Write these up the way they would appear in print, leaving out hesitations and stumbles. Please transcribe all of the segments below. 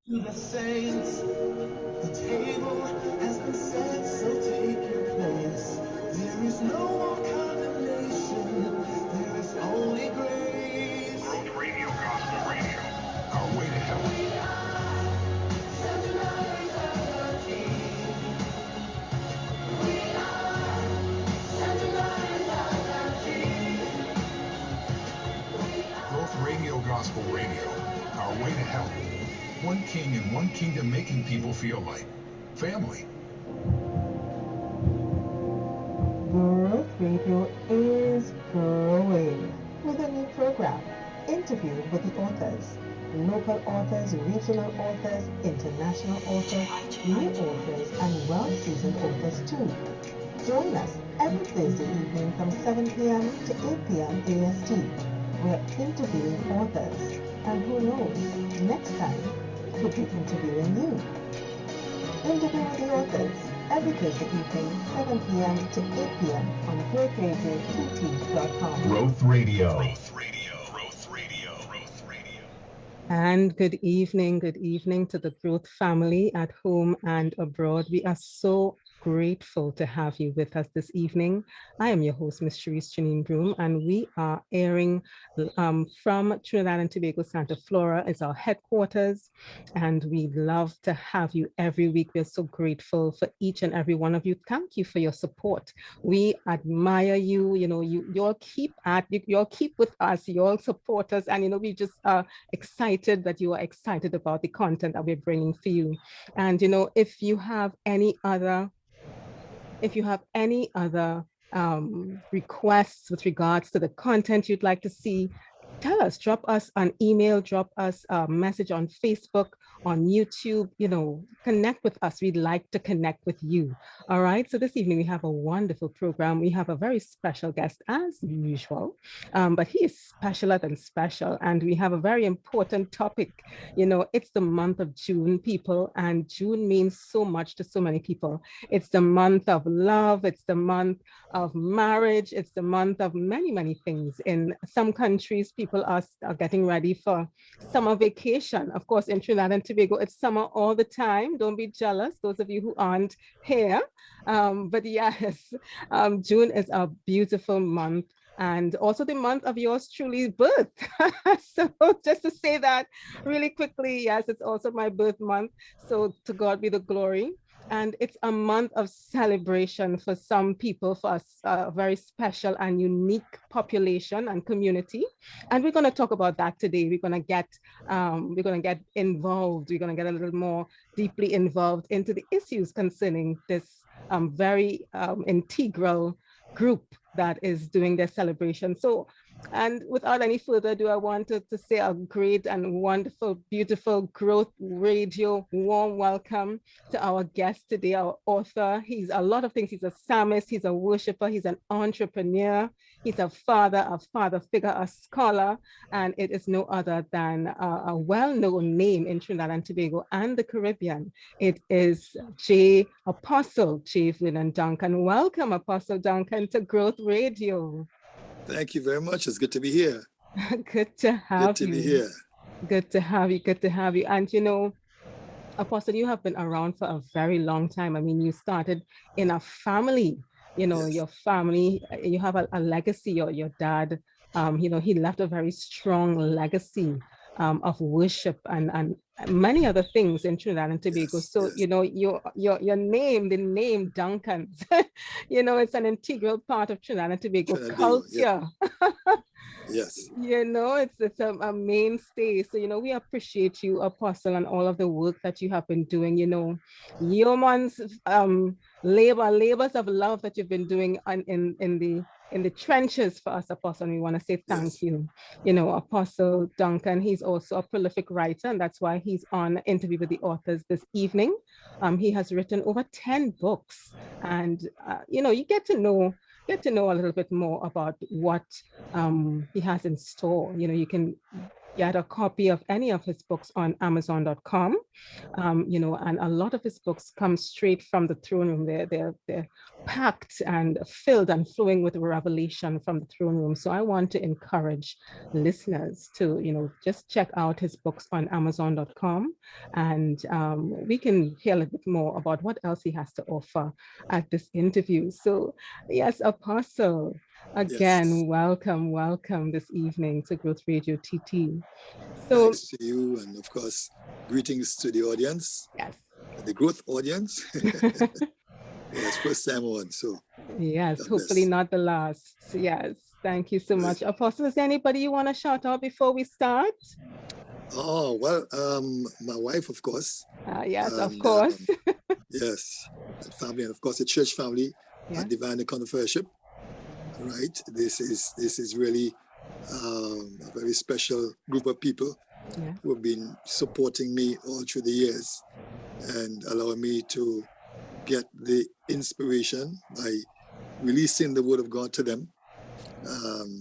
To the saints, the table has been set, so take your place. There is no more condemnation, there is only grace. World Radio Gospel Radio, our way to heaven. We are centenaries of the King. We are centenaries of the King. Growth Radio Gospel Radio, our way to heaven. One king and one kingdom making people feel like family. Growth Radio is growing with a new program, Interview with the Authors. Local authors, regional authors, international authors, new authors, and well-seasoned authors too. Join us every Thursday evening from 7 p.m. to 8 p.m. AST. We're interviewing authors, and who knows, next time we'll be interviewing you. Interview with the Authors every Thursday evening, 7 p.m. to 8 p.m. on growthradiopt.com. Growth Radio. And good evening to the Growth family at home and abroad. We are so grateful to have you with us this evening. I am your host, Ms. Charisse Broome, and we are airing from Trinidad and Tobago, Santa Flora is our headquarters, and we love to have you every week. We're so grateful for each and every one of you. Thank you for your support. We admire you. You know, you all keep with us. You all support us, and you know, we just are excited that you are excited about the content that we're bringing for you. And you know, if you have any other requests with regards to the content you'd like to see, tell us, drop us an email, drop us a message on Facebook, on YouTube, you know, connect with us. We'd like to connect with you. All right. So this evening we have a wonderful program. We have a very special guest as usual, but he is specialer than special. And we have a very important topic. You know, it's the month of June, people, and June means so much to so many people. It's the month of love. It's the month of marriage. It's the month of many, many things. In some countries, people are getting ready for summer vacation. Of course, in Trinidad and Tobago, it's summer all the time. Don't be jealous, those of you who aren't here. But yes, June is a beautiful month, and also the month of yours truly's birth. So just to say that really quickly, yes, it's also my birth month. So to God be the glory. And it's a month of celebration for some people, for us, a very special and unique population and community. And we're going to talk about that today. We're going to get involved. We're going to get a little more deeply involved into the issues concerning this very integral group that is doing their celebration. So, and without any further ado, I wanted to say a great and wonderful, beautiful Growth Radio warm welcome to our guest today, our author. He's a lot of things. He's a psalmist, he's a worshiper, he's an entrepreneur, he's a father figure, a scholar, and it is no other than a well-known name in Trinidad and Tobago and the Caribbean. It is Apostle J. Vernon Duncan. Welcome, Apostle Duncan, to Growth Radio. Thank you very much. It's good to be here. Good to have you. Good to be here. Good to have you. Good to have you. And you know, Apostle, you have been around for a very long time. I mean, you started in a family, you know, Yes. your family, you have a legacy. Your dad, you know, he left a very strong legacy of worship and many other things in Trinidad and Tobago. Yes, So, yes. you know, your name, the name Duncan, you know, it's an integral part of Trinidad and Tobago culture. Yes. You know, it's a mainstay. So, you know, we appreciate you, Apostle, and all of the work that you have been doing. You know, yeoman's labors of love that you've been doing in the trenches for us, Apostle. And we want to say thank you. You know, Apostle Duncan, he's also a prolific writer, and that's why he's on Interview with the Authors this evening. He has written over 10 books, and you know, you get to know a little bit more about what he has in store. You know, you can get a copy of any of his books on Amazon.com. And a lot of his books come straight from the throne room. They're packed and filled and flowing with revelation from the throne room. So I want to encourage listeners to, just check out his books on Amazon.com, and we can hear a little bit more about what else he has to offer at this interview. So yes, Apostle, again, welcome this evening to Growth Radio TT. So thanks to you, and of course, greetings to the audience. Yes. The Growth audience. Yes, first time on, so. Yes, God hopefully bless. not the last. Yes, thank you so Right. much. Apostle, is there anybody you want to shout out before we start? Oh, well, my wife, of course. Yes, of And, course. Yes, and family, and of course the church family Yeah. at Divine Encounter Fellowship. Right, this is really a very special group of people Yeah. who have been supporting me all through the years and allowing me to get the inspiration by releasing the word of God to them,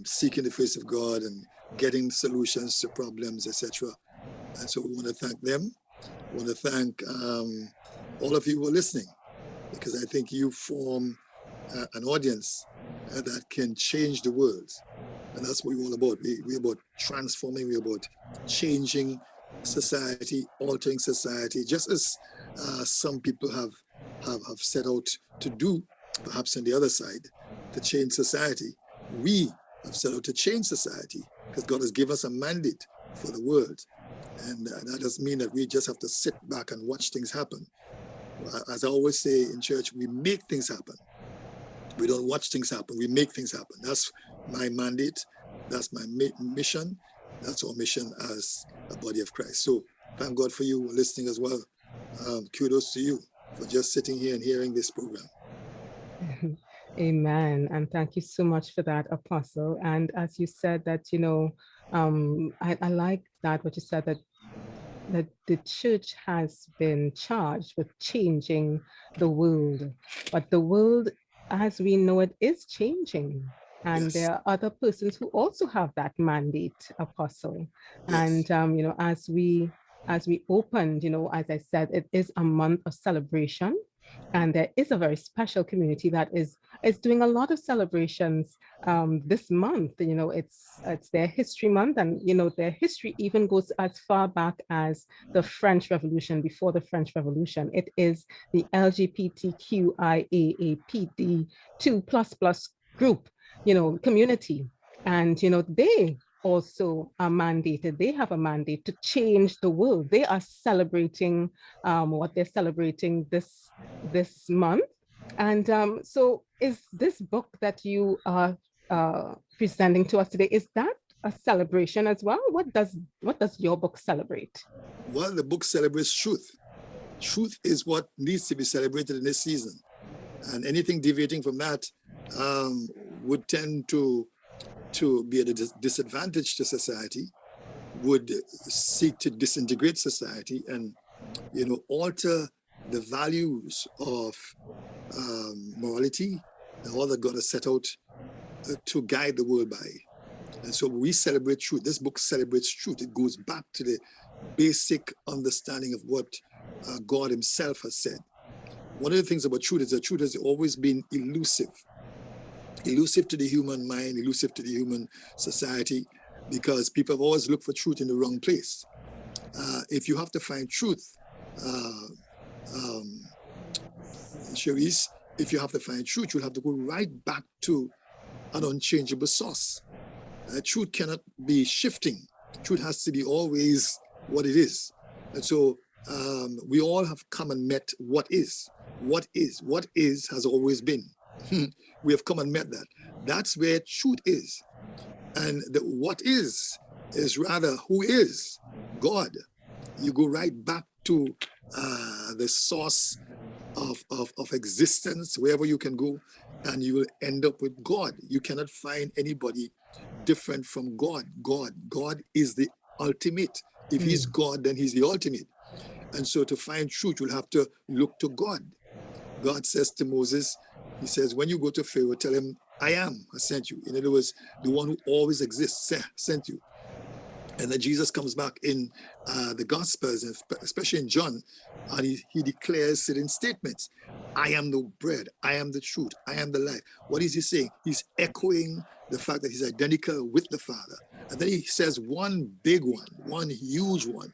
seeking the face of God and getting solutions to problems, etc. And so we want to thank them. We want to thank all of you who are listening, because I think you form an audience that can change the world. And that's what we're all about. We're about transforming, we're about changing society, altering society, just as some people have set out to do, perhaps on the other side, to change society. We have set out to change society because God has given us a mandate for the world. And that doesn't mean that we just have to sit back and watch things happen. As I always say in church, we make things happen. We don't watch things happen, we make things happen. That's my mandate, that's my mission, that's our mission as a body of Christ. So thank God for you listening as well. Kudos to you for just sitting here and hearing this program. Amen. And thank you so much for that, Apostle. And as you said that, I like that, what you said, that the church has been charged with changing the world, but the world as we know it is changing. And Yes. there are other persons who also have that mandate, Apostle. Yes. And, as we opened, as I said, it is a month of celebration. And there is a very special community that is doing a lot of celebrations this month. It's their history month, and their history even goes as far back as the French Revolution. Before the French Revolution, it is the LGBTQIAAPD2++ group, community, and they also are mandated. They have a mandate to change the world. They are celebrating what they're celebrating this month. And so is this book that you are presenting to us today, is that a celebration as well? What does your book celebrate? Well, the book celebrates truth. Truth is what needs to be celebrated in this season. And anything deviating from that would tend to be at a disadvantage to society, would seek to disintegrate society and, alter the values of morality and all that God has set out to guide the world by. And so we celebrate truth. This book celebrates truth. It goes back to the basic understanding of what God himself has said. One of the things about truth is that truth has always been elusive to the human mind, elusive to the human society, because people have always looked for truth in the wrong place. If you have to find truth, Charisse, if you have to find truth, you'll have to go right back to an unchangeable source. Truth cannot be shifting. Truth has to be always what it is. And so we all have come and met what is. What is has always been. We have come and met that. That's where truth is. And the what is rather who is, God. You go right back to the source of existence, wherever you can go, and you will end up with God. You cannot find anybody different from God. God is the ultimate. If he's God, then he's the ultimate. And so to find truth, you'll have to look to God. God says to Moses, he says, when you go to Pharaoh, tell him, I am, I sent you. In other words, the one who always exists sent you. And then Jesus comes back in the Gospels, and especially in John, and he declares certain statements. I am the bread, I am the truth, I am the life. What is he saying? He's echoing the fact that he's identical with the Father. And then he says one big one, one huge one,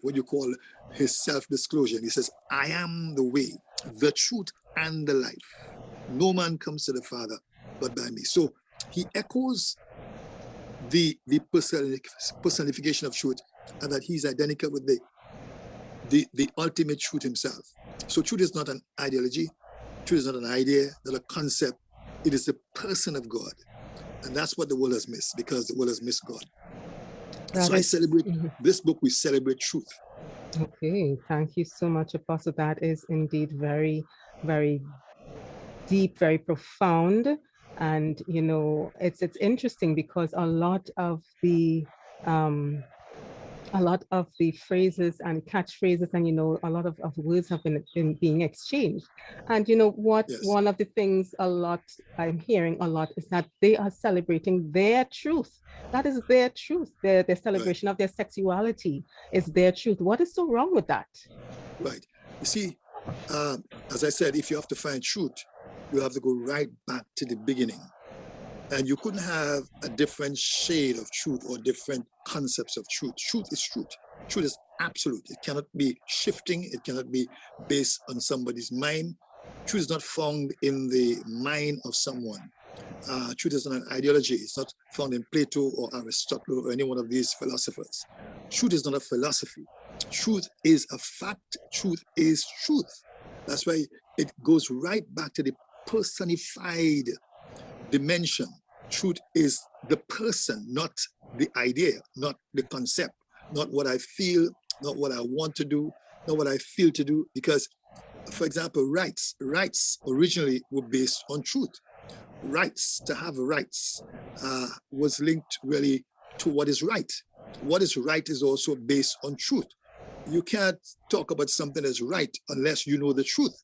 what you call his self-disclosure. He says, I am the way, the truth, and the life. No man comes to the Father but by me. So he echoes the personification of truth, and that he's identical with the ultimate truth himself. So truth is not an ideology, truth is not an idea, not a concept. It is the person of God. And that's what the world has missed, because the world has missed God. So I celebrate this book, we celebrate truth. Okay, thank you so much, Apostle. That is indeed very, very deep, very profound. And, you know, it's interesting because a lot of the phrases and catchphrases and, you know, a lot of words have been being exchanged. And, you know, what one of the things I'm hearing a lot is that they are celebrating their truth. That is their truth. Their celebration of their sexuality is their truth. What is so wrong with that? Right. You see, as I said, if you have to find truth, you have to go right back to the beginning. And you couldn't have a different shade of truth or different concepts of truth. Truth is truth. Truth is absolute. It cannot be shifting. It cannot be based on somebody's mind. Truth is not found in the mind of someone. Truth is not an ideology. It's not found in Plato or Aristotle or any one of these philosophers. Truth is not a philosophy. Truth is a fact. Truth is truth. That's why it goes right back to the personified dimension. Truth is the person, not the idea, not the concept, not what I feel, not what I want to do, not what I feel to do. Because, for example, rights originally were based on truth. Rights, to have rights, was linked really to what is right. What is right is also based on truth. You can't talk about something that's right unless you know the truth.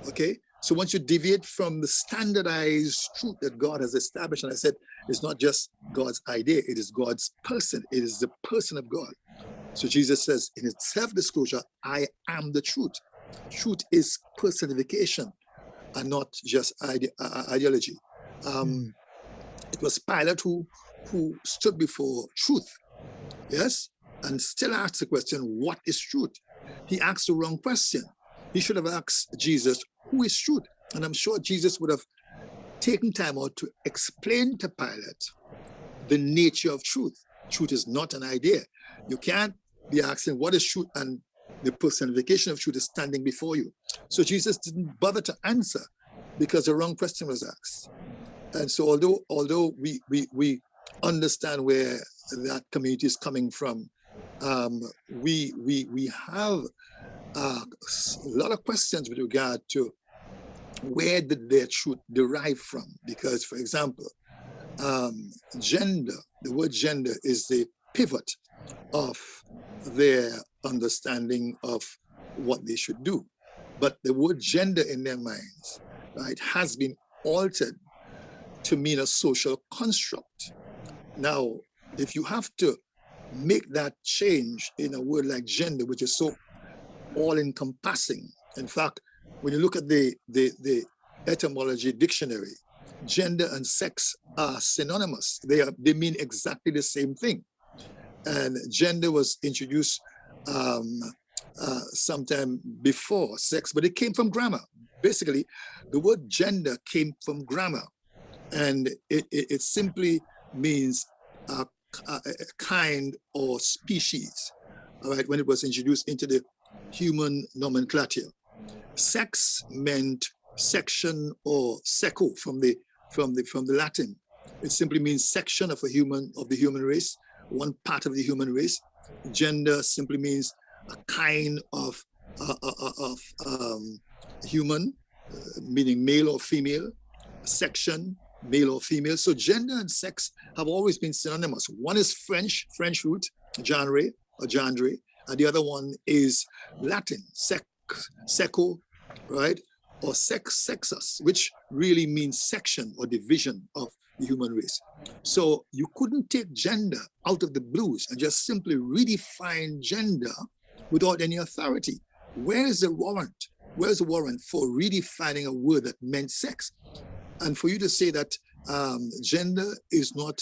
Okay? So once you deviate from the standardized truth that God has established, and I said, it's not just God's idea, it is God's person. It is the person of God. So Jesus says in his self-disclosure, I am the truth. Truth is personification and not just ideology. It was Pilate who stood before truth, yes, and still asked the question, what is truth? He asked the wrong question. He should have asked Jesus, who is truth? And I'm sure Jesus would have taken time out to explain to Pilate the nature of truth. Truth is not an idea. You can't be asking what is truth and the personification of truth is standing before you. So Jesus didn't bother to answer because the wrong question was asked. And so although we understand where that community is coming from, we have a lot of questions with regard to where did their truth derive from? Because, for example, gender, the word gender is the pivot of their understanding of what they should do. But the word gender in their minds, right, has been altered to mean a social construct. Now, if you have to make that change in a word like gender, which is so all-encompassing. In fact, when you look at the etymology dictionary, gender and sex are synonymous. They mean exactly the same thing. And gender was introduced sometime before sex, but it came from grammar. Basically, the word gender came from grammar, and it simply means a kind or species. All right, when it was introduced into the human nomenclature. Sex meant section or seco from the Latin. It simply means section of the human race, one part of the human race. Gender simply means a kind of human, meaning male or female. Section, male or female. So gender and sex have always been synonymous. One is French root, genre or gendre, and the other one is Latin, seco, right? Or sexus, which really means section or division of the human race. So you couldn't take gender out of the blues and just simply redefine gender without any authority. Where is the warrant? Where's the warrant for redefining a word that meant sex? And for you to say that gender is not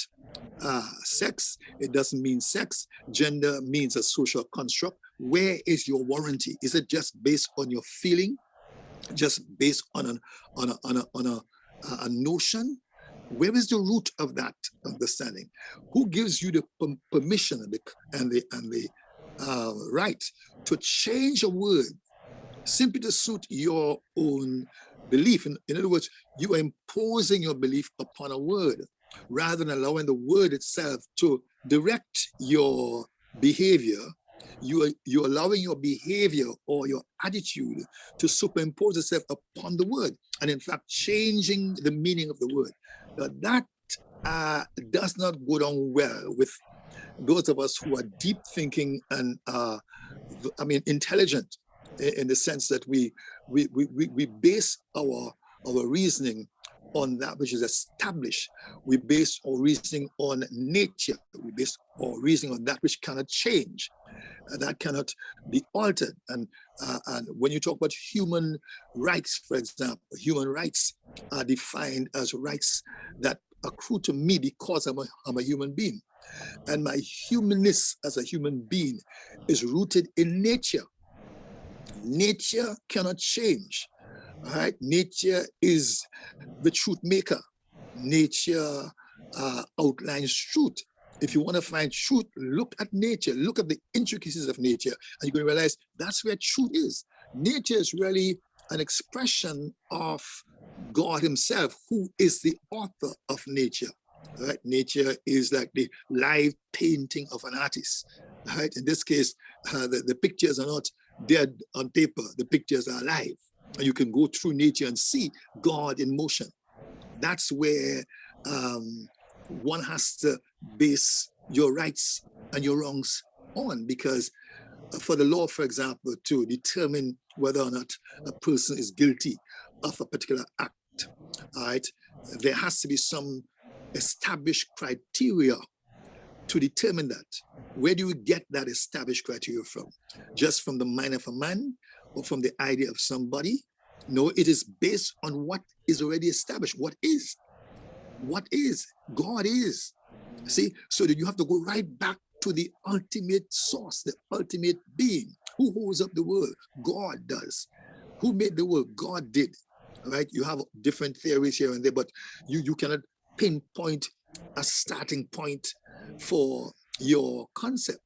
sex, it doesn't mean sex. Gender means a social construct. Where is your warranty? Is it just based on your feeling? Just based on a notion? Where is the root of that understanding? Who gives you the permission and the right to change a word simply to suit your own belief? In other words, you are imposing your belief upon a word rather than allowing the word itself to direct your behavior. You're allowing your behavior or your attitude to superimpose itself upon the word, and in fact changing the meaning of the word. That does not go down well with those of us who are deep thinking and intelligent, in the sense that we base our reasoning on that which is established. We base our reasoning on nature. We base our reasoning on that which cannot change, that cannot be altered. And when you talk about human rights, for example, human rights are defined as rights that accrue to me because I'm a human being. And my humanness as a human being is rooted in nature. Nature cannot change. Right? Nature is the truth maker. Nature outlines truth. If you want to find truth, look at nature. Look at the intricacies of nature, and you're going to realize that's where truth is. Nature is really an expression of God himself, who is the author of nature. Right? Nature is like the live painting of an artist. Right? In this case, the pictures are not dead on paper. The pictures are alive. And you can go through nature and see God in motion. That's where one has to base your rights and your wrongs on, because for the law, for example, to determine whether or not a person is guilty of a particular act, right, there has to be some established criteria to determine that. Where do you get that established criteria from? Just from the mind of a man or from the idea of somebody? No, it is based on what is already established. What is? What is? God is. See, so that you have to go right back to the ultimate source, the ultimate being. Who holds up the world? God does. Who made the world? God did. Right? You have different theories here and there, but you cannot pinpoint a starting point for your concept,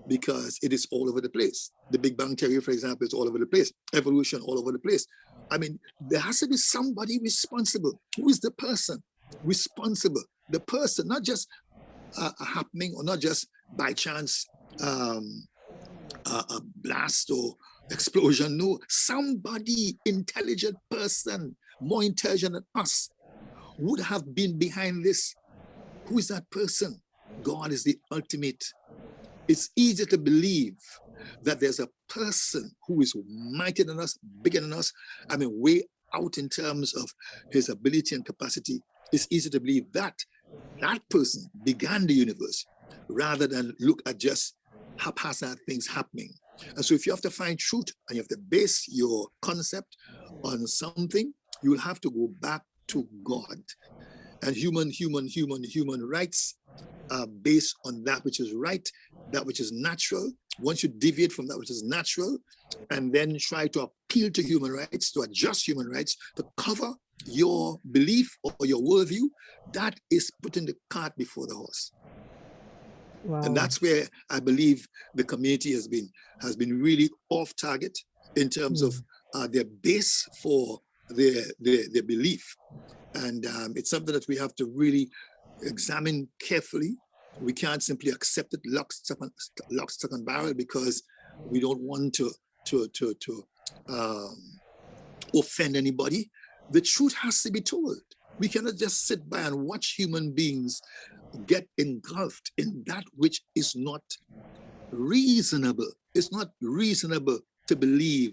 because it is all over the place. The Big Bang Theory, for example, is all over the place. Evolution, all over the place. I mean, there has to be somebody responsible. Who is the person responsible? The person, not just a happening, or not just by chance a blast or explosion. No, somebody, intelligent person, more intelligent than us, would have been behind this. Who is that person? God is the ultimate. It's easy to believe that there's a person who is mightier than us, bigger than us, I mean, way out in terms of his ability and capacity. It's easy to believe that that person began the universe, rather than look at just haphazard things happening. And so if you have to find truth and you have to base your concept on something, you will have to go back to God. And human rights are based on that which is right, that which is natural. Once you deviate from that which is natural and then try to appeal to human rights, to adjust human rights, to cover your belief or your worldview, that is putting the cart before the horse. Wow. And that's where I believe the community has been really off target in terms of their base for their belief. And it's something that we have to really examine carefully. We can't simply accept it lock, stock, and barrel, because we don't want to offend anybody. The truth has to be told. We cannot just sit by and watch human beings get engulfed in that which is not reasonable. It's not reasonable to believe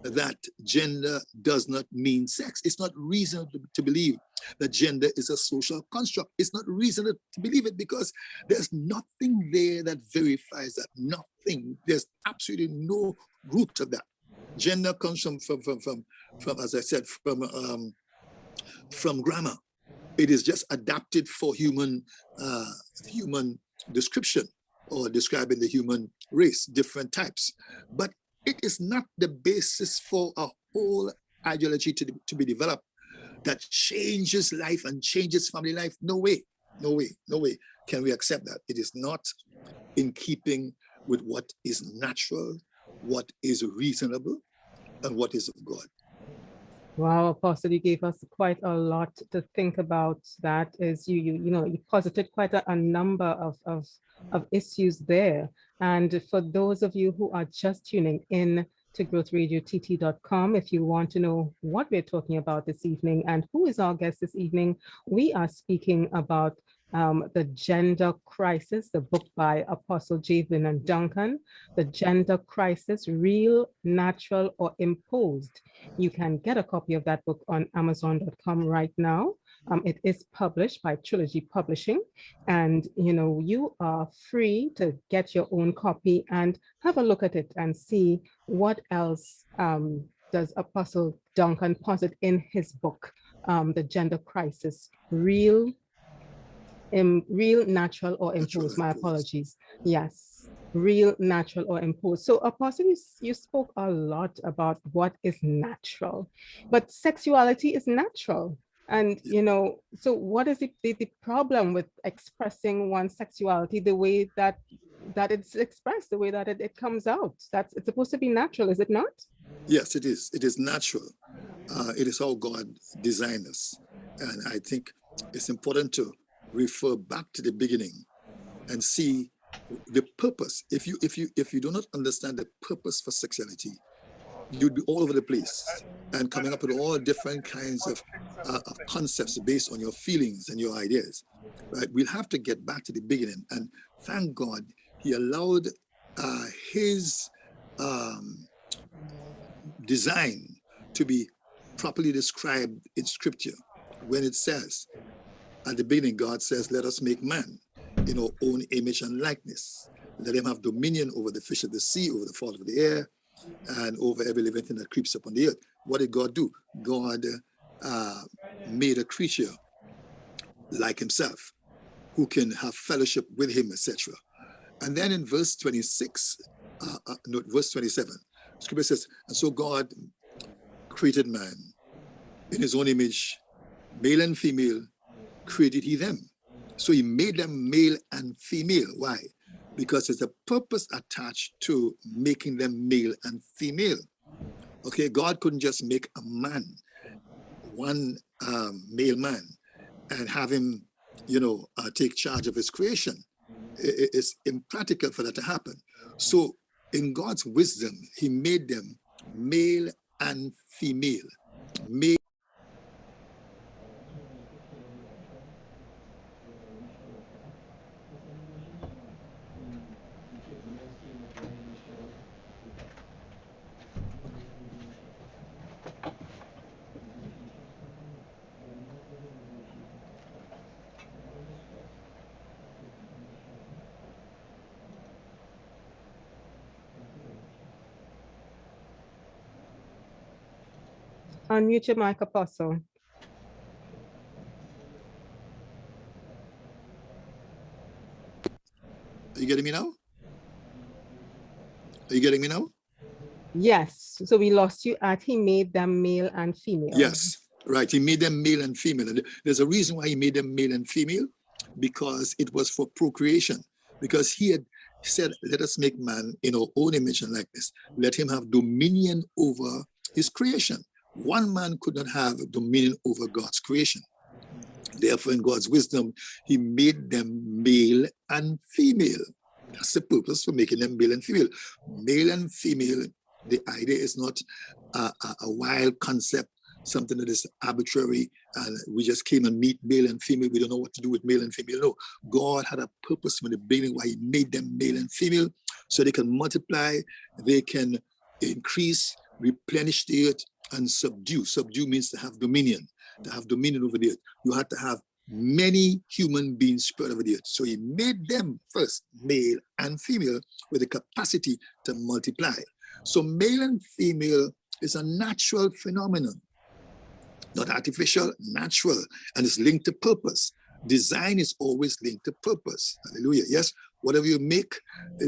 that gender does not mean sex. It's not reasonable to believe that gender is a social construct. It's not reasonable to believe it because there's nothing there that verifies that. Nothing. There's absolutely no root of that. Gender comes from as I said, from grammar. It is just adapted for human description or describing the human race, different types. But it is not the basis for a whole ideology to be developed that changes life and changes family life. No way, no way, no way can we accept that. It is not in keeping with what is natural, what is reasonable, and what is of God. Wow, Apostle, you gave us quite a lot to think about. That is, you posited quite a number of issues there. And for those of you who are just tuning in to growthradiott.com, if you want to know what we're talking about this evening and who is our guest this evening, we are speaking about The Gender Crisis, the book by Apostle J. Vernon Duncan, The Gender Crisis, Real, Natural, or Imposed. You can get a copy of that book on Amazon.com right now. It is published by Trilogy Publishing, and you are free to get your own copy and have a look at it and see what else does Apostle Duncan posit in his book, The Gender Crisis, Real, natural, or imposed. My apologies. Yes, real, natural, or imposed. So, Apostle, you spoke a lot about what is natural, but sexuality is natural. And, so what is the problem with expressing one's sexuality the way that it's expressed, the way that it comes out? It's supposed to be natural, is it not? Yes, it is. It is natural. It is how God designed us. And I think it's important to refer back to the beginning and see the purpose. If you do not understand the purpose for sexuality, you'd be all over the place and coming up with all different kinds of concepts based on your feelings and your ideas. Right? We'll have to get back to the beginning, and thank God He allowed His design to be properly described in Scripture when it says, at the beginning, God says, let us make man in our own image and likeness. Let him have dominion over the fish of the sea, over the fowl of the air, and over every living thing that creeps upon the earth. What did God do? God made a creature like himself, who can have fellowship with him, etc. And then in verse 26, verse 27, Scripture says, and so God created man in his own image, male and female, created he them. So he made them male and female. Why? Because there's a purpose attached to making them male and female. Okay, God couldn't just make a man, one male man, and have him, take charge of his creation. It's impractical for that to happen. So in God's wisdom, he made them male and female. Male. Unmute your mic, Apostle. Are you getting me now? Are you getting me now? Yes. So we lost you at he made them male and female. Yes, right. He made them male and female. And there's a reason why he made them male and female, because it was for procreation. Because he had said, let us make man in our own image and likeness. Let him have dominion over his creation. One man could not have dominion over God's creation. Therefore, in God's wisdom, he made them male and female. That's the purpose for making them male and female. Male and female, the idea is not a wild concept, something that is arbitrary, and we just came and meet male and female. We don't know what to do with male and female. No, God had a purpose from the beginning why he made them male and female, so they can multiply, they can increase, replenish the earth and subdue. Subdue means to have dominion over the earth. You had to have many human beings spread over the earth. So he made them first, male and female, with the capacity to multiply. So male and female is a natural phenomenon, not artificial, natural, and it's linked to purpose. Design is always linked to purpose. Hallelujah. Yes, whatever you make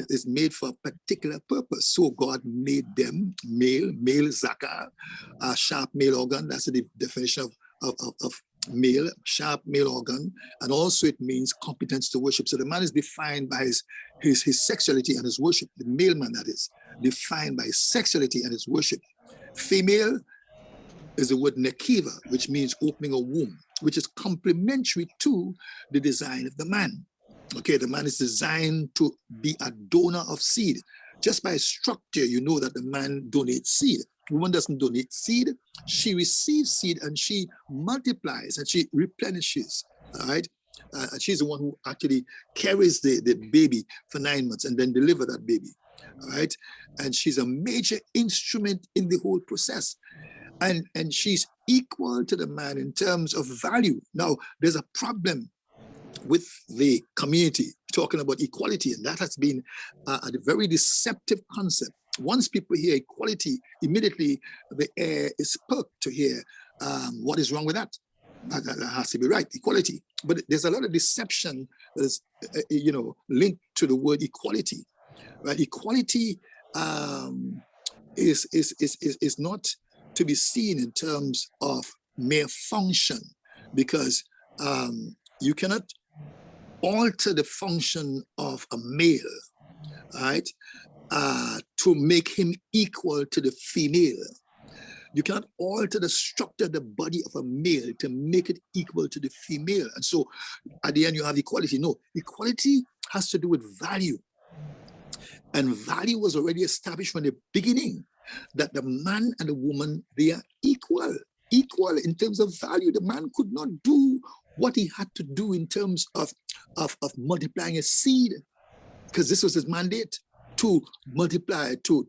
is made for a particular purpose. So God made them male zakar, a sharp male organ. That's the definition of male, sharp male organ. And also it means competence to worship. So the man is defined by his sexuality and his worship. The male man, that is, defined by his sexuality and his worship. Female is the word nekiva, which means opening a womb, which is complementary to the design of the man. Okay, the man is designed to be a donor of seed. Just by structure, you know that the man donates seed. The woman doesn't donate seed. She receives seed and she multiplies and she replenishes, all right? And she's the one who actually carries the baby for 9 months and then deliver that baby, all right? And she's a major instrument in the whole process. And she's equal to the man in terms of value. Now, there's a problem with the community talking about equality, and that has been a very deceptive concept. Once people hear equality, immediately the air is perked to hear what is wrong with that. That has to be right, equality. But there's a lot of deception that is, linked to the word equality. Right? Equality is not to be seen in terms of mere function, because you cannot alter the function of a male, right, to make him equal to the female. You cannot alter the structure of the body of a male to make it equal to the female. And so at the end you have equality. No, equality has to do with value. And value was already established from the beginning, that the man and the woman, they are equal in terms of value. The man could not do what he had to do in terms of multiplying a seed, because this was his mandate, to multiply, to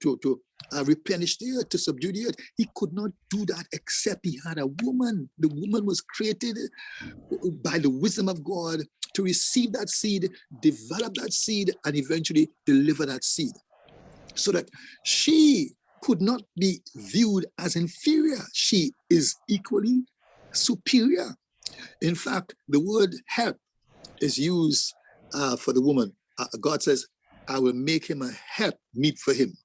replenish the earth, to subdue the earth. He could not do that except he had a woman. The woman was created by the wisdom of God to receive that seed, develop that seed, and eventually deliver that seed. So that she could not be viewed as inferior. She is equally superior. In fact, the word help is used for the woman. God says, I will make him a help meet for him.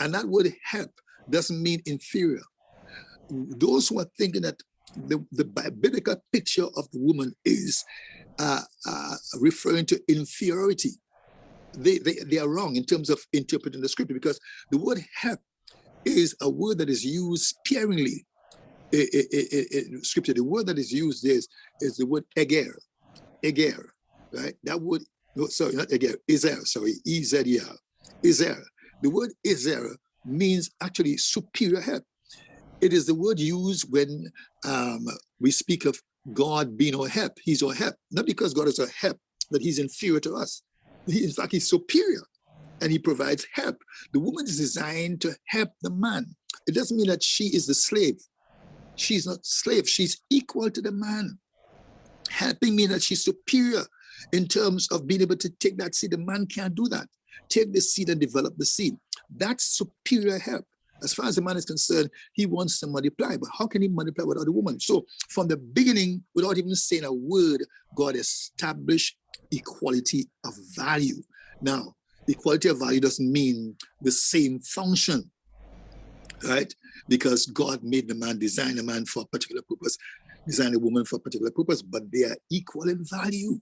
And that word help doesn't mean inferior. Those who are thinking that the biblical picture of the woman is referring to inferiority, they are wrong in terms of interpreting the scripture, because the word help is a word that is used sparingly in scripture. The word that is used is the word eger, right? That word, no, sorry, not eger, Ezer, sorry, E-Z-E-R, Ezer. The word Ezer means actually superior help. It is the word used when we speak of God being our help. He's our help, not because God is our help, that he's inferior to us. In fact, he's superior and he provides help. The woman is designed to help the man. It doesn't mean that she is the slave. She's not slave. She's equal to the man. Helping means that she's superior in terms of being able to take that seed. The man can't do that. Take the seed and develop the seed. That's superior help. As far as the man is concerned, he wants to multiply, but how can he multiply without a woman? So from the beginning, without even saying a word, God established equality of value. Now, equality of value doesn't mean the same function, right? Because God made the man, designed a man for a particular purpose, designed a woman for a particular purpose, but they are equal in value.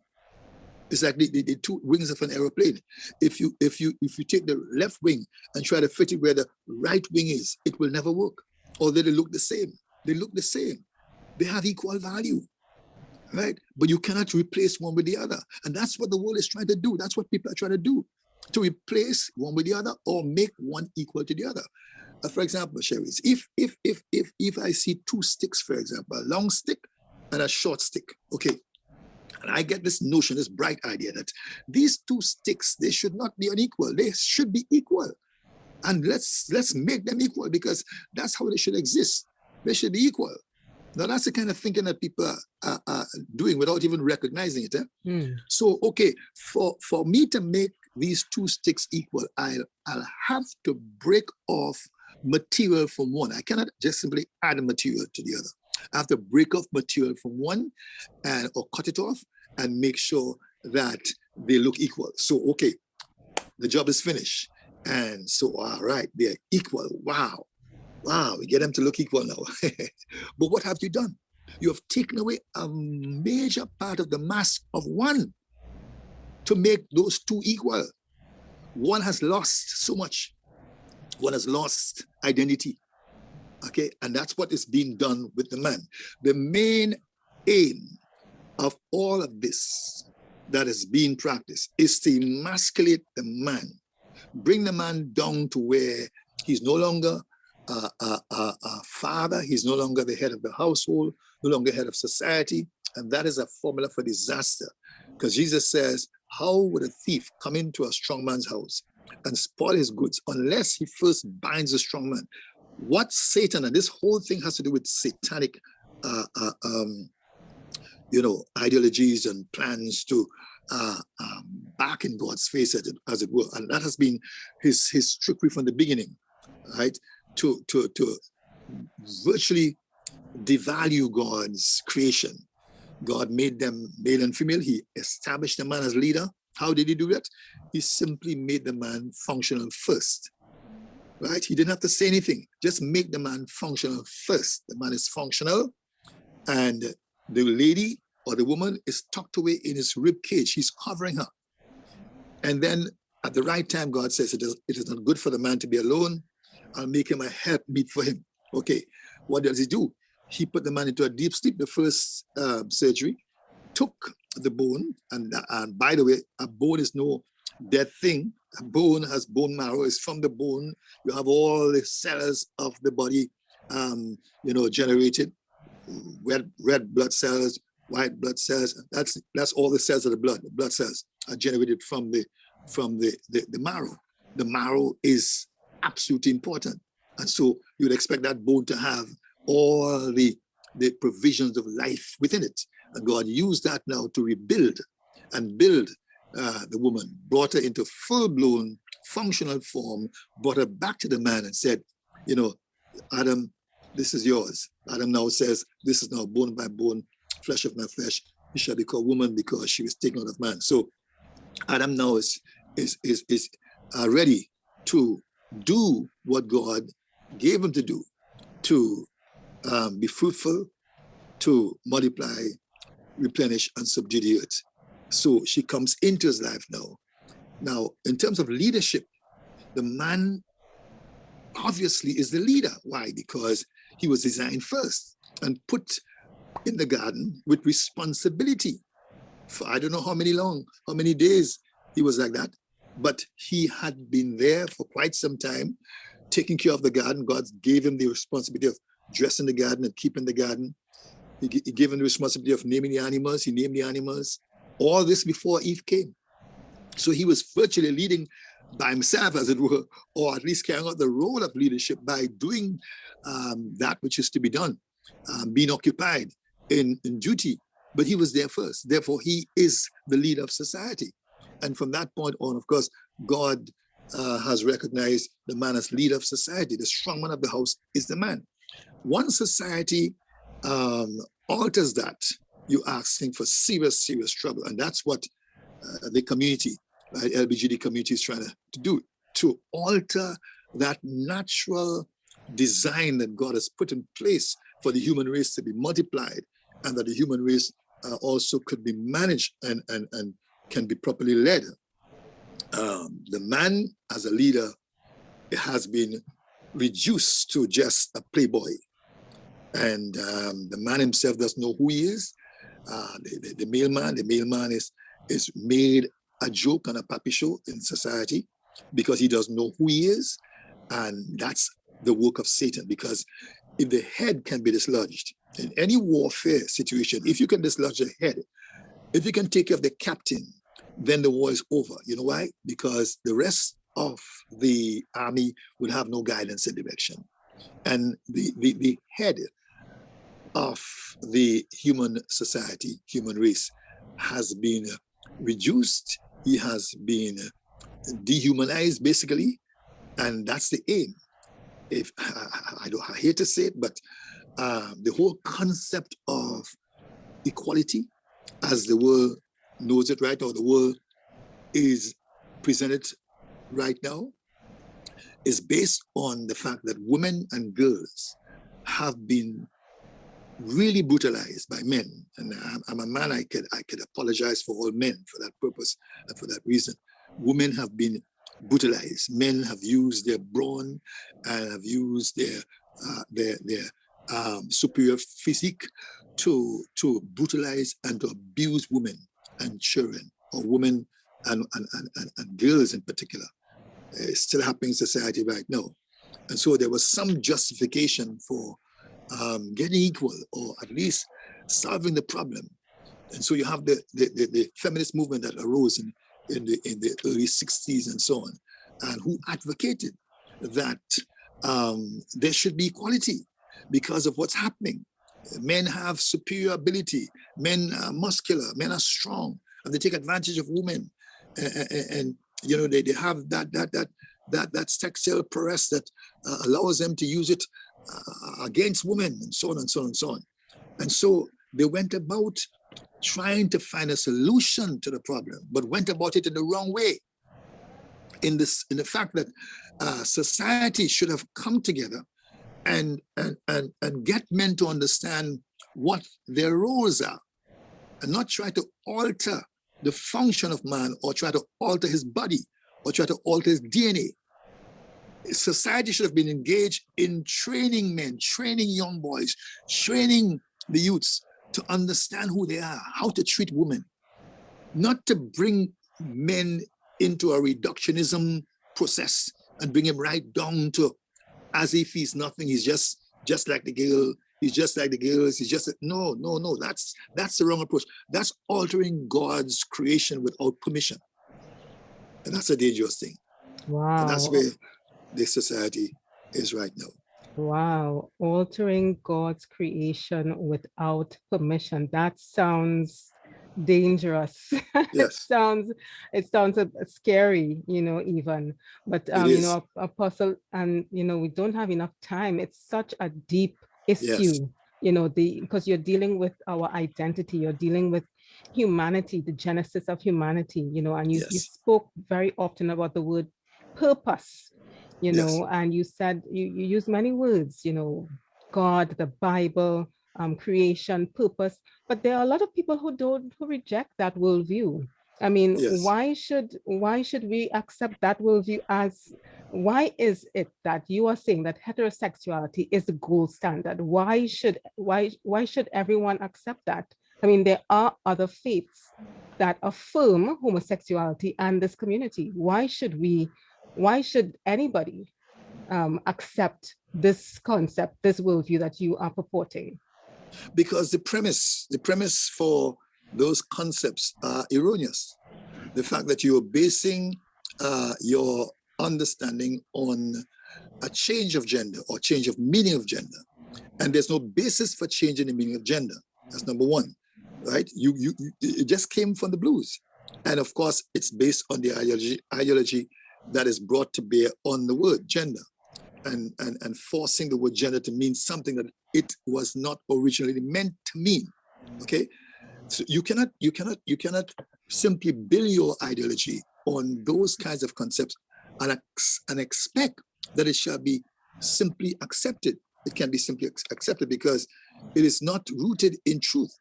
It's like the two wings of an aeroplane. If you take the left wing and try to fit it where the right wing is, it will never work. Although they look the same. They look the same. They have equal value, right? But you cannot replace one with the other. And that's what the world is trying to do. That's what people are trying to do, to replace one with the other or make one equal to the other. For example, Charisse, if I see two sticks, for example, a long stick and a short stick, okay, and I get this notion, this bright idea that these two sticks, they should not be unequal. They should be equal. and let's make them equal, because that's how they should exist. They should be equal. Now, that's the kind of thinking that people are doing without even recognizing it. So, okay, for me to make these two sticks equal, I'll have to break off material from one. I cannot just simply add a material to the other. I have to break off material from one or cut it off and make sure that they look equal. So, okay, the job is finished. And so, all right, they're equal. Wow, we get them to look equal now. But what have you done? You have taken away a major part of the mass of one to make those two equal. One has lost so much. One has lost identity. Okay, and that's what is being done with the man. The main aim of all of this that is being practiced is to emasculate the man, bring the man down to where he's no longer a father, he's no longer the head of the household, no longer head of society, and that is a formula for disaster. Because Jesus says, how would a thief come into a strong man's house and spoil his goods unless he first binds the strong man? What Satan, and this whole thing has to do with satanic ideologies and plans to back in God's face, as it were. And that has been his trickery from the beginning, right? To virtually devalue God's creation. God made them male and female. He established the man as leader. How did he do that? He simply made the man functional first, right? He didn't have to say anything. Just make the man functional first. The man is functional, and the lady or the woman is tucked away in his rib cage. He's covering her. And then at the right time, God says, it is not good for the man to be alone. I'll make him a helpmeet for him. Okay, what does he do? He put the man into a deep sleep. The first surgery took the bone, and by the way, a bone is no dead thing. A bone has bone marrow. It's from the bone. You have all the cells of the body, generated. Red blood cells, white blood cells. That's all the cells of the blood. The blood cells are generated from the marrow. The marrow is absolutely important, and so you would expect that bone to have all the provisions of life within it. And God used that now to rebuild and build the woman, brought her into full-blown functional form, brought her back to the man and said, Adam, this is yours. Adam now says, this is now bone by bone, flesh of my flesh. She shall be called woman because she was taken out of man. So Adam now is ready to do what God gave him to do, to be fruitful, to multiply, replenish, and subdue the earth. So she comes into his life now. Now, in terms of leadership, the man obviously is the leader. Why? Because he was designed first and put in the garden with responsibility. For I don't know how many days he was like that, but he had been there for quite some time, taking care of the garden. God gave him the responsibility of dressing the garden and keeping the garden. He gave him the responsibility of naming the animals. He named the animals. All this before Eve came. So he was virtually leading by himself, as it were, or at least carrying out the role of leadership by doing that which is to be done, being occupied in duty. But he was there first. Therefore, he is the leader of society. And from that point on, of course, God has recognized the man as leader of society. The strong man of the house is the man. Once society alters that, you're asking for serious, serious trouble. And that's what the community, LBGD community, is trying to do, to alter that natural design that God has put in place for the human race to be multiplied, and that the human race also could be managed and can be properly led. The man as a leader has been reduced to just a playboy. And the man himself doesn't know who he is. The mailman is made a joke and a puppy show in society because he doesn't know who he is. And that's the work of Satan, because if the head can be dislodged in any warfare situation, if you can dislodge the head, if you can take care of the captain, then the war is over. You know why? Because the rest of the army would have no guidance and direction. And the head of the human society, human race, has been reduced. He has been dehumanized, basically, and that's the aim. If I hate to say it, but the whole concept of equality, as the world knows it right now, the world is presented right now, is based on the fact that women and girls have been really brutalized by men. And I'm a man, I could apologize for all men for that purpose and for that reason. Women have been brutalized. Men have used their brawn and have used their superior physique to brutalize and to abuse women and children, or women and girls in particular. It's still happening in society right now. And so there was some justification for getting equal, or at least solving the problem. And so you have the feminist movement that arose in the early 60s and so on, and who advocated that there should be equality because of what's happening. Men have superior ability, men are muscular, men are strong, and they take advantage of women. And you know, they have that sexual prowess that allows them to use it against women, and so on and so on and so on. And so they went about trying to find a solution to the problem, but went about it in the wrong way. In the fact that society should have come together and get men to understand what their roles are, and not try to alter the function of man, or try to alter his body, or try to alter his DNA. Society should have been engaged in training men, training young boys, training the youths to understand who they are, how to treat women, not to bring men into a reductionism process and bring him right down to as if he's nothing, he's just like the girl, he's just like the girls, he's just, no, that's the wrong approach. That's altering God's creation without permission. And that's a dangerous thing. Wow. And that's where this society is right now. Wow, altering God's creation without permission. That sounds dangerous. Yes. it sounds scary, you know, even. But you know, Apostle, and you know, we don't have enough time. It's such a deep issue, yes. You know, because you're dealing with our identity, you're dealing with humanity, the genesis of humanity, you know, and you spoke very often about the word purpose. You know, and you said, you use many words, you know, God, the Bible, creation, purpose, but there are a lot of people who reject that worldview. I mean, why should we accept that worldview? Why is it that you are saying that heterosexuality is the gold standard? Why should everyone accept that? I mean, there are other faiths that affirm homosexuality and this community. Why should anybody accept this concept, this worldview that you are purporting? Because the premise for those concepts are erroneous. The fact that you are basing your understanding on a change of gender or change of meaning of gender, and there's no basis for changing the meaning of gender. That's number one, right? It just came from the blues, and of course, it's based on the ideology that is brought to bear on the word gender, and forcing the word gender to mean something that it was not originally meant to mean. Okay, so you cannot simply build your ideology on those kinds of concepts and expect that it shall be simply accepted. It can be simply accepted because it is not rooted in truth.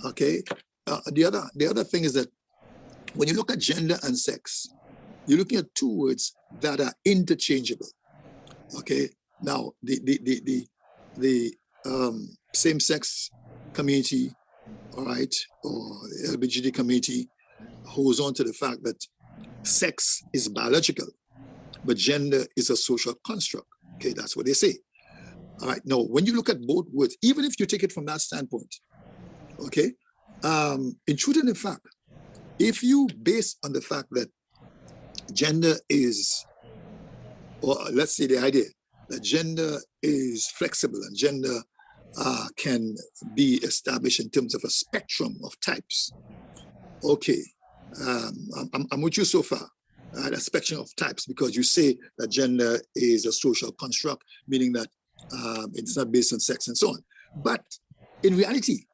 Okay, the other thing is that when you look at gender and sex, you're looking at two words that are interchangeable. Okay, now the same-sex community, all right, or the LGBT community holds on to the fact that sex is biological, but gender is a social construct. Okay, that's what they say. All right, now when you look at both words, even if you take it from that standpoint, okay, in truth and in fact, if you base on the fact that gender is or let's say the idea that gender is flexible and gender can be established in terms of a spectrum of types. Okay, I'm with you so far. A spectrum of types, because you say that gender is a social construct, meaning that it's not based on sex and so on. But in reality,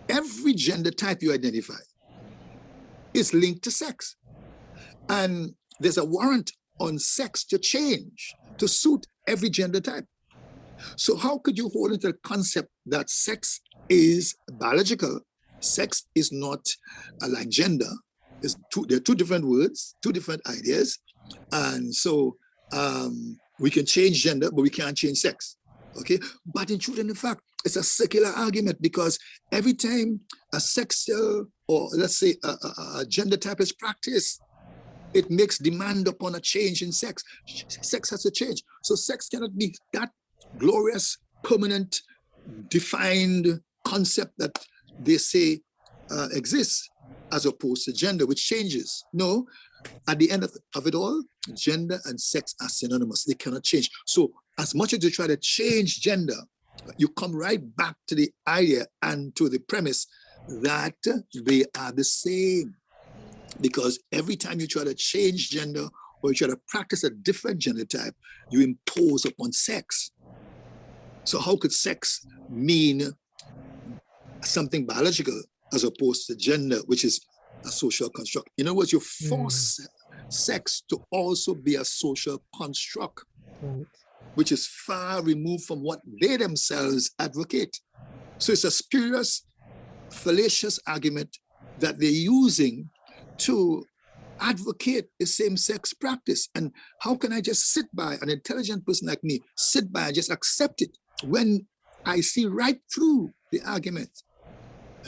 every gender type you identify is linked to sex. And there's a warrant on sex to change to suit every gender type. So how could you hold into the concept that sex is biological? Sex is not like gender. They're two different words, two different ideas. And so we can change gender, but we can't change sex. Okay, but in truth and in fact, it's a circular argument, because every time a sexual, or let's say a gender type is practiced, it makes demand upon a change in sex. Sex has to change. So sex cannot be that glorious, permanent, defined concept that they say exists, as opposed to gender, which changes. No, at the end of it all, gender and sex are synonymous. They cannot change. So as much as you try to change gender, you come right back to the idea and to the premise that they are the same. Because every time you try to change gender or you try to practice a different gender type, you impose upon sex. So how could sex mean something biological as opposed to gender, which is a social construct? In other words, you force sex to also be a social construct, which is far removed from what they themselves advocate. So it's a spurious, fallacious argument that they're using to advocate the same-sex practice. And how can I just sit by, an intelligent person like me, sit by and just accept it when I see right through the argument,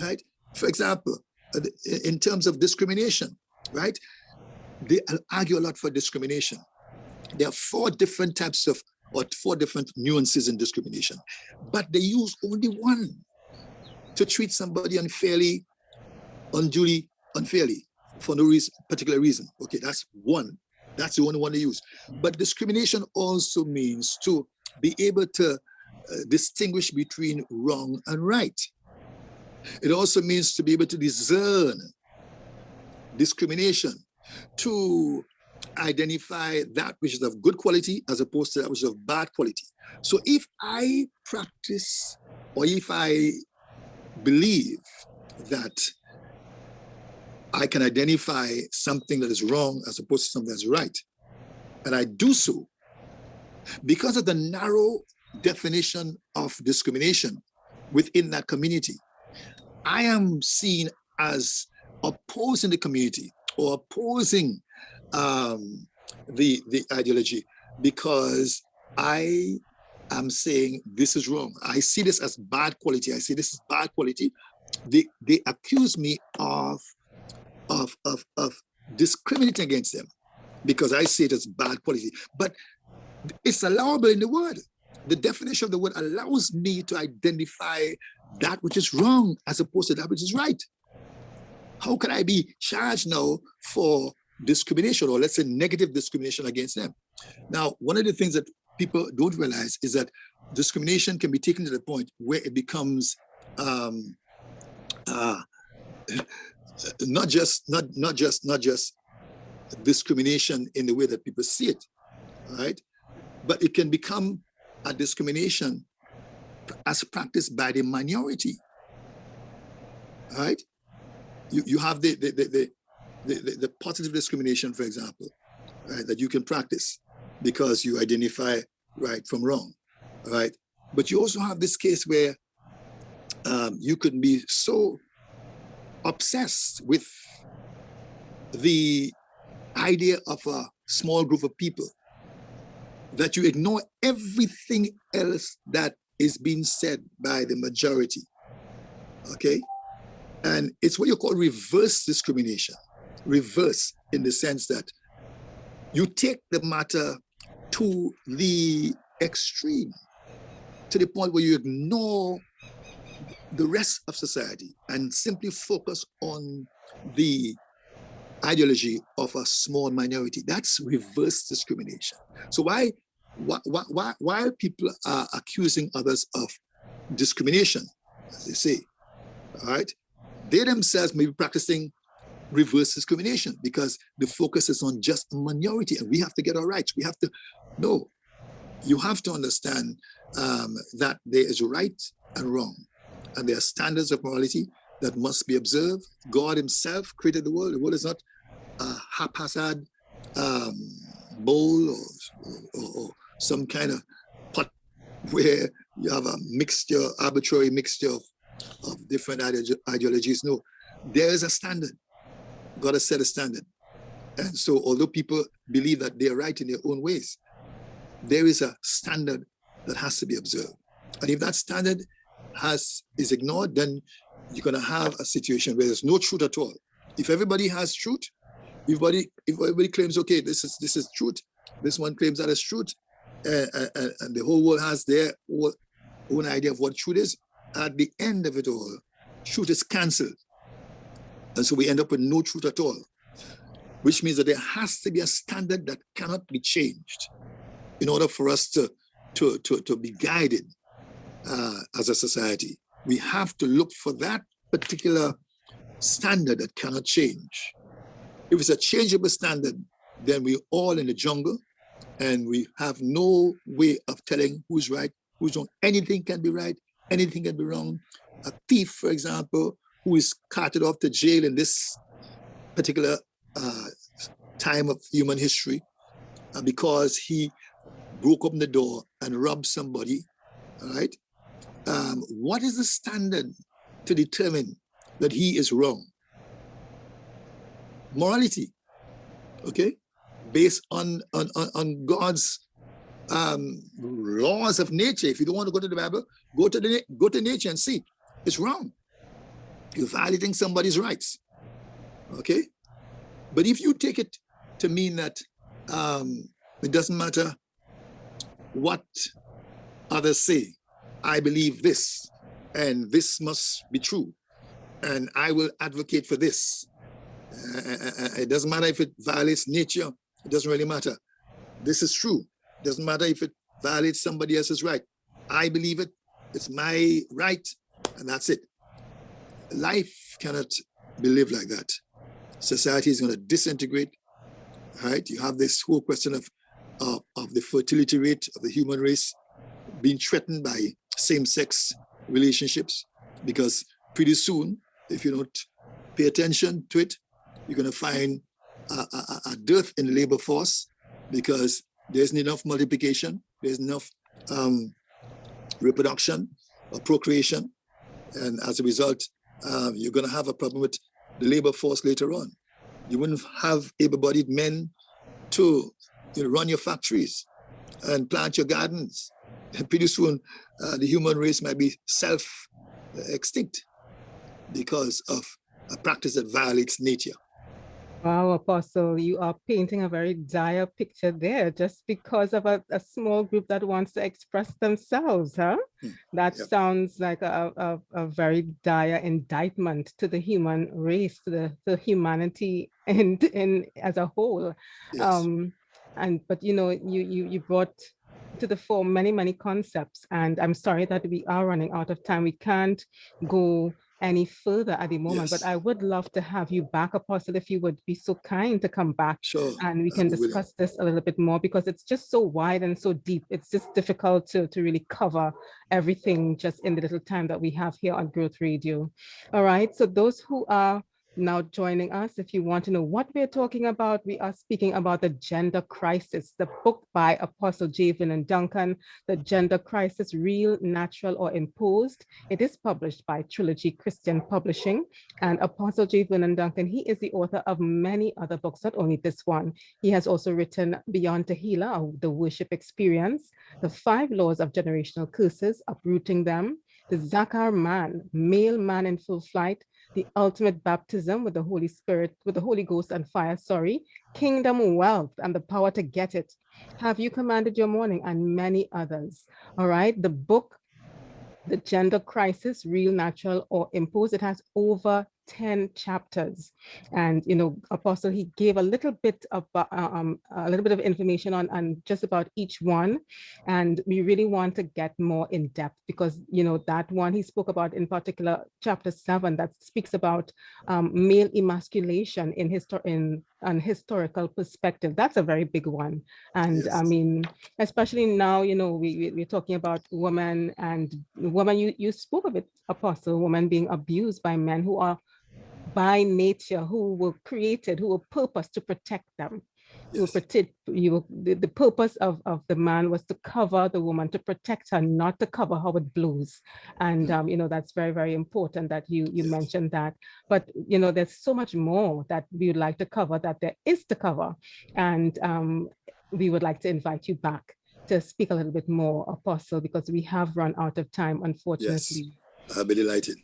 right? For example, in terms of discrimination, right? They argue a lot for discrimination. There are four different types of, or four different nuances in discrimination, but they use only one to treat somebody unfairly, unduly, unfairly, for no reason, particular reason. Okay, that's one. That's the only one they use. But discrimination also means to be able to distinguish between wrong and right. It also means to be able to discern discrimination, to identify that which is of good quality as opposed to that which is of bad quality. So if I practice, or if I believe that I can identify something that is wrong as opposed to something that's right, and I do so because of the narrow definition of discrimination within that community, I am seen as opposing the community or opposing the ideology, because I am saying this is wrong. I see this as bad quality. I see this as bad quality. They accuse me of discriminating against them because I see it as bad quality. But it's allowable in the word. The definition of the word allows me to identify that which is wrong as opposed to that which is right. How can I be charged now for discrimination, or let's say negative discrimination against them? Now, one of the things that people don't realize is that discrimination can be taken to the point where it becomes not just discrimination in the way that people see it, right? But it can become a discrimination as practiced by the minority, right? You have the positive discrimination, for example, right, that you can practice because you identify right from wrong, right? But you also have this case where you could be so obsessed with the idea of a small group of people that you ignore everything else that is being said by the majority, okay? And it's what you call reverse discrimination. Reverse in the sense that you take the matter to the extreme, to the point where you ignore the rest of society and simply focus on the ideology of a small minority. That's reverse discrimination. So why people are accusing others of discrimination, as they say, all right? They themselves may be practicing reverse discrimination because the focus is on just a minority, and we have to get our rights. We have to, no, you have to understand that there is right and wrong, and there are standards of morality that must be observed. God himself created the world. The world is not a haphazard bowl or some kind of pot where you have a mixture, arbitrary mixture of different ideologies. No, there is a standard. God has set a standard. And so although people believe that they're right in their own ways, there is a standard that has to be observed. And if that standard is ignored, then you're going to have a situation where there's no truth at all. If everybody has truth, if everybody claims, okay, this is truth, this one claims that is truth, and the whole world has their own idea of what truth is, at the end of it all, truth is cancelled. And so we end up with no truth at all, which means that there has to be a standard that cannot be changed in order for us to be guided as a society. We have to look for that particular standard that cannot change. If it's a changeable standard, then we're all in the jungle and we have no way of telling who's right, who's wrong. Anything can be right, anything can be wrong. A thief, for example, who is carted off to jail in this particular time of human history because he broke open the door and robbed somebody, all right? What is the standard to determine that he is wrong? Morality, okay? Based on God's laws of nature. If you don't want to go to the Bible, go to nature and see. It's wrong. You're violating somebody's rights, okay? But if you take it to mean that it doesn't matter what others say, I believe this, and this must be true, and I will advocate for this. It doesn't matter if it violates nature, it doesn't really matter. This is true. It doesn't matter if it violates somebody else's right. I believe it, it's my right, and that's it. Life cannot be lived like that. Society is going to disintegrate, right? You have this whole question of the fertility rate of the human race being threatened by same-sex relationships, because pretty soon, if you don't pay attention to it, you're going to find a dearth in the labor force because there isn't enough multiplication, there's enough reproduction or procreation, and as a result, you're going to have a problem with the labor force later on. You wouldn't have able-bodied men to run your factories and plant your gardens. And pretty soon, the human race might be self-extinct because of a practice that violates nature. Wow, Apostle, you are painting a very dire picture there just because of a small group that wants to express themselves, huh? That Yep. sounds like a very dire indictment to the human race, to the humanity in as a whole. Yes. But you brought to the fore many concepts, and I'm sorry that we are running out of time. We can't go any further at the moment, Yes. but I would love to have you back, Apostle, if you would be so kind to come back. Sure. And we can I'll be willing. discuss this a little bit more because it's just so wide and so deep. It's just difficult to really cover everything just in the little time that we have here on Growth Radio. All right, so those who are now joining us, if you want to know what we're talking about, we are speaking about the gender crisis, the book by Apostle J. Vernon Duncan, The Gender Crisis, Real, Natural, or Imposed. It is published by Trilogy Christian Publishing. And Apostle J. Vernon Duncan, he is the author of many other books, not only this one. He has also written Beyond Tehillah, The Worship Experience, The 5 Laws of Generational Curses, Uprooting Them, The Zakar Man, Male Man in Full Flight, The Ultimate Baptism with the Holy Spirit, with the Holy Ghost and Fire, Kingdom Wealth and the Power to Get It, Have You Commanded Your Morning, and many others. All right, the book, The Gender Crisis, Real, Natural, or Imposed, it has over 10 chapters. And, you know, Apostle, he gave a little bit of information on just about each one. And we really want to get more in depth because, you know, that one he spoke about in particular, chapter 7, that speaks about male emasculation in an historical perspective. That's a very big one. And Yes. I mean, especially now, you know, we're talking about women, and women, you spoke of it, Apostle, women being abused by men who are by nature, who were created, who were purposed to protect them. Yes. The purpose of the man was to cover the woman, to protect her, not to cover her with blows. And, you know, that's very, very important that you Yes. mentioned that. But, you know, there's so much more that we would like to cover, that there is to cover. And we would like to invite you back to speak a little bit more, Apostle, because we have run out of time, unfortunately. Yes, I'll be delighted.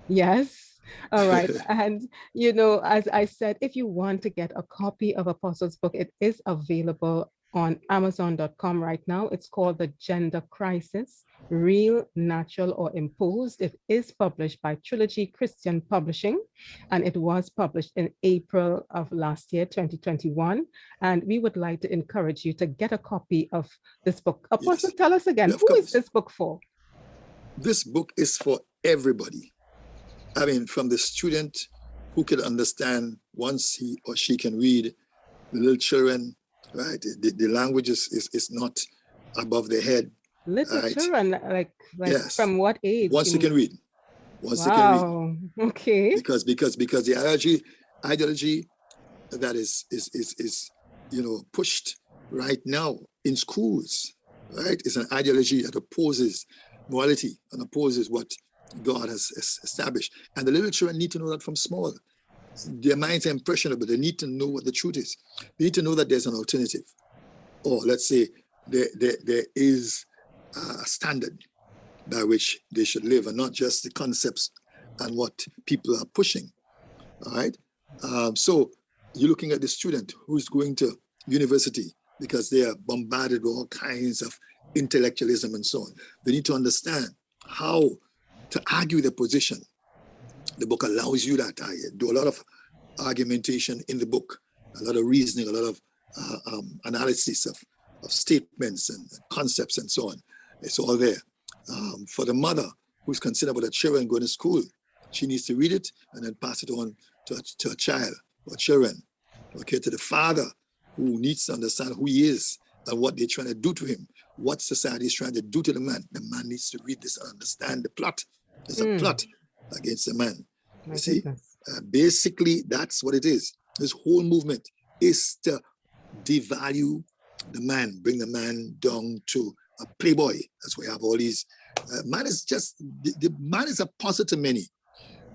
Yes. All right. And, you know, as I said, if you want to get a copy of Apostle's book, it is available on Amazon.com right now. It's called The Gender Crisis, Real, Natural, or Imposed. It is published by Trilogy Christian Publishing, and it was published in April of last year, 2021. And we would like to encourage you to get a copy of this book. Apostle, Yes. tell us again, Yeah, of who is course. this book for? This book is for everybody. I mean, from the student who can understand once he or she can read, the little children, right? The language is not above their head. Little right? children, like Yes. from what age? Once you can read. Once you can read. Wow. Okay. Because the ideology that is you know, pushed right now in schools, right, is an ideology that opposes morality and opposes what God has established. And the little children need to know that from small. Their minds are impressionable. They need to know what the truth is. They need to know that there's an alternative. Or let's say there is a standard by which they should live, and not just the concepts and what people are pushing. All right. So you're looking at the student who's going to university because they are bombarded with all kinds of intellectualism and so on. They need to understand how to argue their position. The book allows you that. I do a lot of argumentation in the book, a lot of reasoning, a lot of analysis of statements and concepts and so on. It's all there. For the mother who's concerned about her children going to school, she needs to read it and then pass it on to a child or children. Okay, to the father who needs to understand who he is and what they're trying to do to him, what society is trying to do to the man. The man needs to read this and understand the plot. There's a plot against the man. You see, basically that's what it is. This whole movement is to devalue the man, bring the man down to a playboy. That's why we have all these. Man is just, the man is a puzzle to many,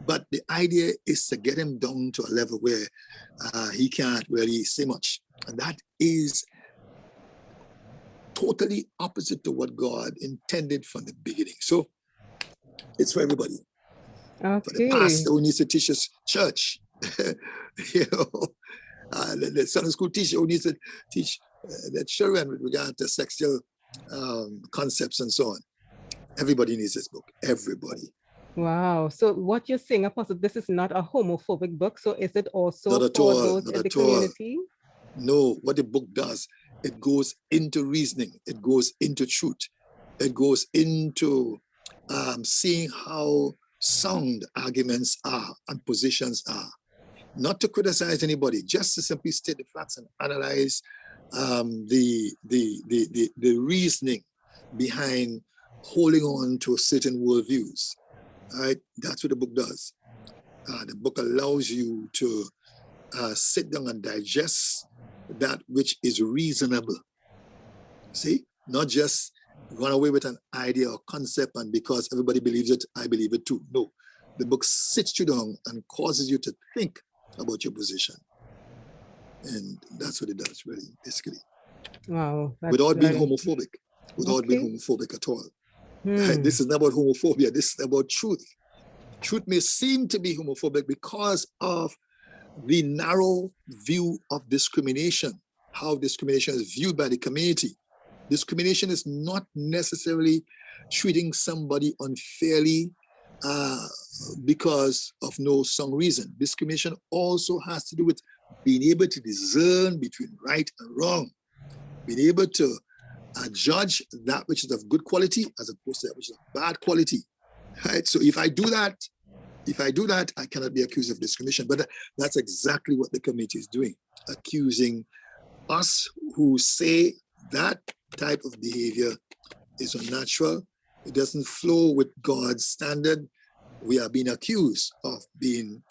but the idea is to get him down to a level where he can't really say much. And that is totally opposite to what God intended from the beginning. So it's for everybody. Okay. For the pastor who needs to teach us church, you know, the Sunday school teacher who needs to teach the children with regard to sexual concepts and so on. Everybody needs this book. Everybody. Wow. So what you're saying, Apostle, this is not a homophobic book. So is it also Not at for all, those not in the at all. community? No, what the book does, it goes into reasoning. It goes into truth. It goes into seeing how sound arguments are and positions are. Not to criticize anybody, just to simply state the facts and analyze the reasoning behind holding on to certain worldviews. Right? That's what the book does. The book allows you to sit down and digest that which is reasonable. See, not just run away with an idea or concept and because everybody believes it, I believe it too. No, the book sits you down and causes you to think about your position. And that's what it does, really, basically. Wow. Without being homophobic, without being homophobic at all. This is not about homophobia. This is about truth. Truth may seem to be homophobic because of the narrow view of discrimination, how discrimination is viewed by the community. Discrimination is not necessarily treating somebody unfairly because of no strong reason. Discrimination also has to do with being able to discern between right and wrong, being able to judge that which is of good quality as opposed to that which is of bad quality. Right? So if I do that, I cannot be accused of discrimination. But that's exactly what the committee is doing, accusing us who say that type of behavior is unnatural. It doesn't flow with God's standard. We are being accused of being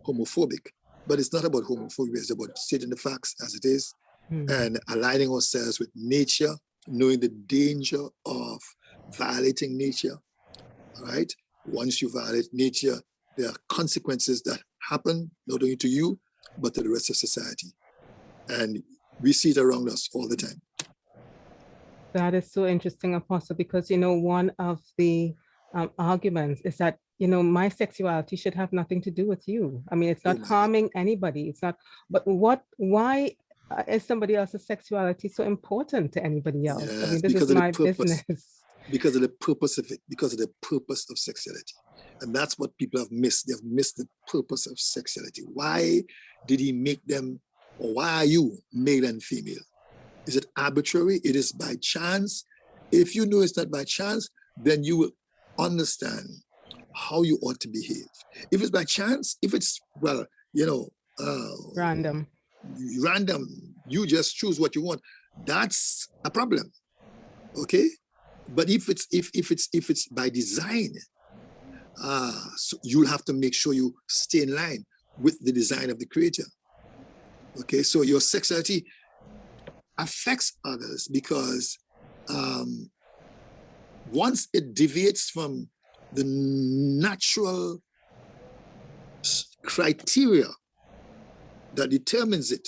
homophobic. But it's not about homophobia, it's about stating the facts as it is and aligning ourselves with nature, knowing the danger of violating nature. All right? Once you violate nature, there are consequences that happen, not only to you, but to the rest of society. And we see it around us all the time. That is so interesting, Apostle, because, you know, one of the arguments is that, you know, my sexuality should have nothing to do with you. I mean, it's not harming anybody. It's not, but why is somebody else's sexuality so important to anybody else? Yes, I mean, this is my business. Because of the purpose of it, because of the purpose of sexuality. And that's what people have missed. They've missed the purpose of sexuality. Why did he make them, or why are you male and female? Is it arbitrary? It is by chance. If you know it's not by chance, then you will understand how you ought to behave. If it's by chance, if it's, well, you know, random, you just choose what you want, that's a problem. Okay? But if it's by design, so you'll have to make sure you stay in line with the design of the Creator. Okay, so your sexuality affects others because once it deviates from the natural criteria that determines it,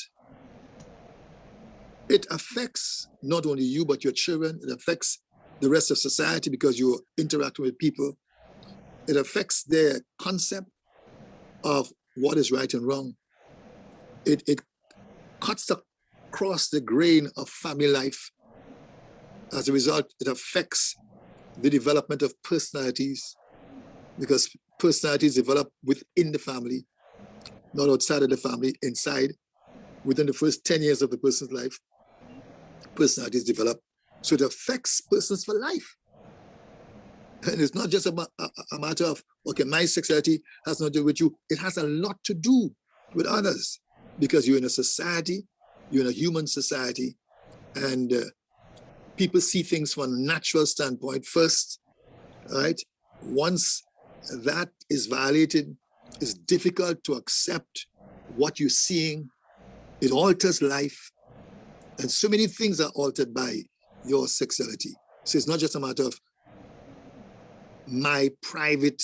it affects not only you, but your children. It affects the rest of society because you're interacting with people. It affects their concept of what is right and wrong. It cuts across the grain of family life. As a result, it affects the development of personalities because personalities develop within the family, not outside of the family, inside. Within the first 10 years of the person's life, personalities develop. So it affects persons for life. And it's not just a matter of, okay, my sexuality has nothing to do with you. It has a lot to do with others because you're in a society, you're in a human society, and people see things from a natural standpoint first, right? Once that is violated, it's difficult to accept what you're seeing. It alters life. And so many things are altered by your sexuality. So it's not just a matter of my private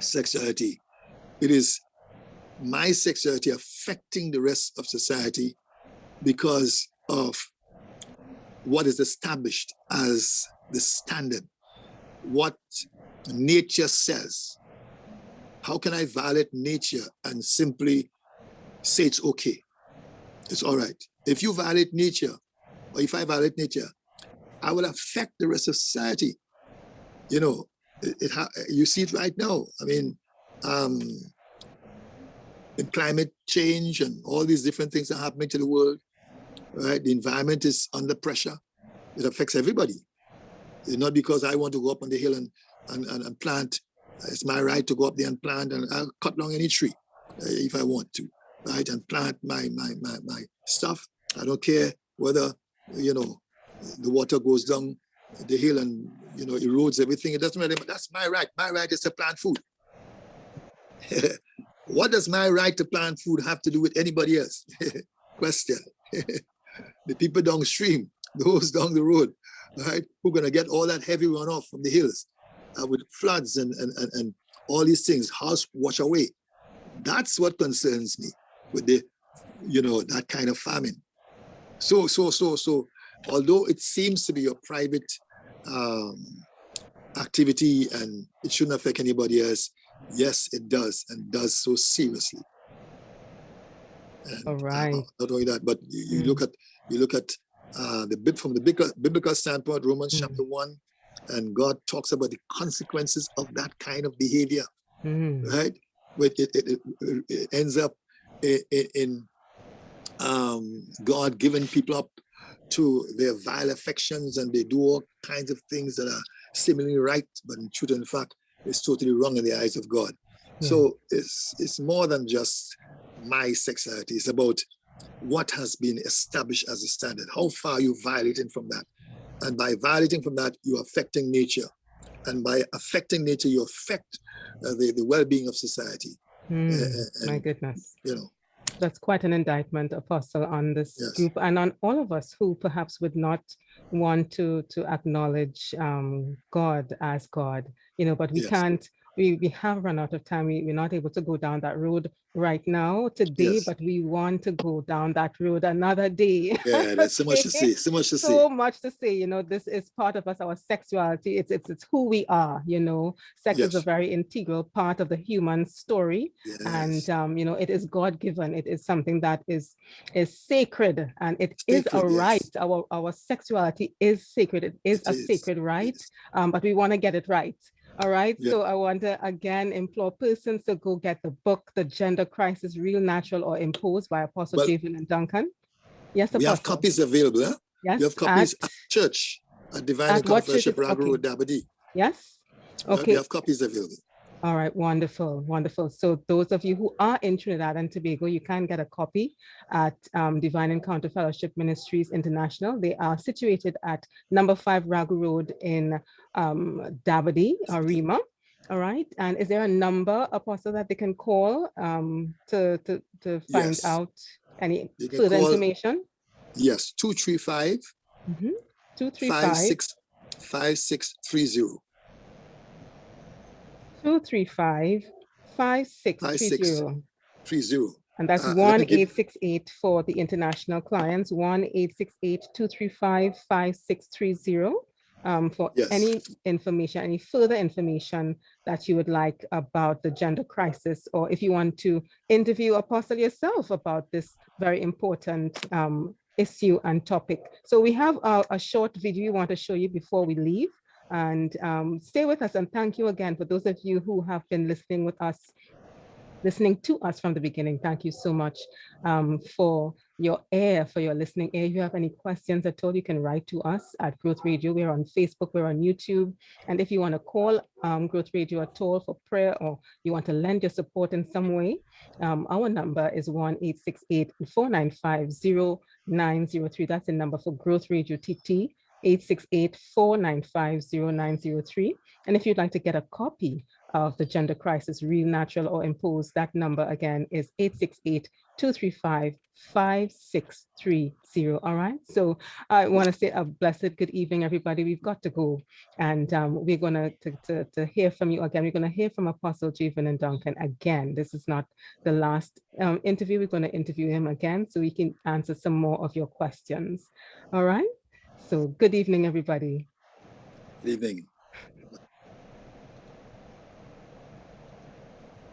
sexuality. It is my sexuality affecting the rest of society because of what is established as the standard, what nature says. How can I violate nature and simply say it's okay? It's all right. If you violate nature, or if I violate nature, I will affect the rest of society. You know, you see it right now. I mean, in climate change and all these different things are happening to the world, right? The environment is under pressure. It affects everybody. It's not because I want to go up on the hill and plant. It's my right to go up there and plant, and I'll cut down any tree if I want to, right? And plant my stuff. I don't care whether, you know, the water goes down the hill and, you know, erodes everything. It doesn't matter. That's my right. My right is to plant food. What does my right to plant food have to do with anybody else? Question. The people downstream, those down the road, right, who are going to get all that heavy runoff from the hills with floods and all these things, house wash away. That's what concerns me with the, you know, that kind of farming. So, although it seems to be a private activity and it shouldn't affect anybody else, yes, it does, and does so seriously. And, all right. not only that, but you look at the bit from the biblical standpoint, Romans chapter 1, And God talks about the consequences of that kind of behavior, Mm. right? But it ends up in God giving people up to their vile affections, and they do all kinds of things that are seemingly right, but in truth and fact, it's totally wrong in the eyes of God. Yeah. So it's more than just my sexuality. It's about what has been established as a standard. How far are you violating from that? And by violating from that, you're affecting nature. And by affecting nature, you affect the well-being of society. My goodness. You know, that's quite an indictment, Apostle, on this Yes. group and on all of us who perhaps would not want to acknowledge God as God, you know, but we Yes. can't, we have run out of time. We're not able to go down that road right now today, Yes. but we want to go down that road another day. Yeah, there's so much to say, so much to say. So much to say, you know, this is part of us, our sexuality. It's who we are, you know. Sex is a Yes. very integral part of the human story. Yes. And you know, it is God-given. It is something that is sacred, and it is Sacred, a yes. right. Our sexuality is sacred. It is It a is, sacred right, yes. but we want to get it right. All right. Yeah. So I want to again implore persons to go get the book, The Gender Crisis, Real, Natural, or Imposed by Apostle Well, Vernon Duncan. Yes, we Apostle. have copies available. Huh? Yes. We have copies at church, at Divine at Encounter what church Fellowship, is- Ragu okay. Road, Dabadi. Yes. We Okay. have copies available. All right, wonderful, wonderful. So those of you who are in Trinidad and Tobago, you can get a copy at Divine Encounter Fellowship Ministries International. They are situated at number 5 Ragu Road in Dabadi, Rima. All right. And is there a number, Apostle, that they can call to find Yes. out any You can further call- information? Yes, 235 235 5630. 235 5630. 30. And that's Let me give- 1-868 for the international clients, 1-868-235-5630 for Yes. any information, any further information that you would like about the gender crisis, or if you want to interview Apostle yourself about this very important issue and topic. So we have a short video we want to show you before we leave. And stay with us, and thank you again for those of you who have been listening to us from the beginning. Thank you so much for your listening ear. If you have any questions at all, you can write to us at Growth Radio. We're on Facebook, we're on YouTube. And if you want to call Growth Radio at all for prayer, or you want to lend your support in some way, our number is 1-868-495-0903. That's the number for Growth Radio TT, 868-495-0903. And if you'd like to get a copy of The Gender Crisis, Real, Natural, or Imposed, that number again is 868-235-5630. All right. So I want to say a blessed good evening, everybody. We've got to go. And we're going to hear from you again. We're going to hear from Apostle Vernon Duncan again. This is not the last interview. We're going to interview him again so we can answer some more of your questions. All right. So good evening, everybody. Good evening.